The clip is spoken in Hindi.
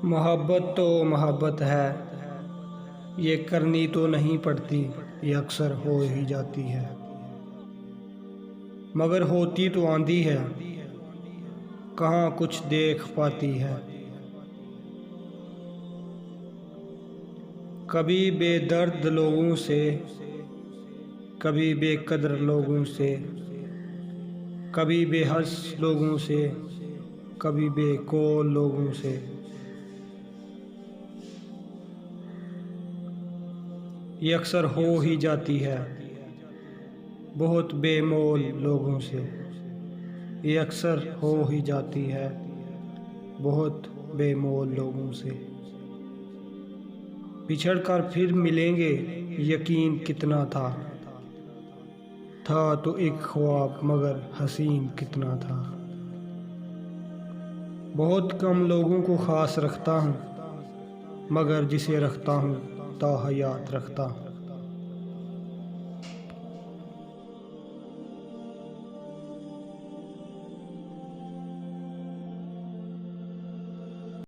मोहब्बत तो मोहब्बत है, ये करनी तो नहीं पड़ती, ये अक्सर हो ही जाती है। मगर होती तो आंधी है, कहाँ कुछ देख पाती है। कभी बेदर्द लोगों से, कभी बेकदर लोगों से, कभी बेहस लोगों से, कभी बेकौल लोगों से। ये अक्सर हो ही जाती है बहुत बेमोल लोगों से। ये अक्सर हो ही जाती है बहुत बेमोल लोगों से। बिछड़ कर फिर मिलेंगे, यकीन कितना था तो एक ख्वाब मगर हसीन कितना था। बहुत कम लोगों को ख़ास रखता हूँ, मगर जिसे रखता हूँ ता हयात रखता हूँ।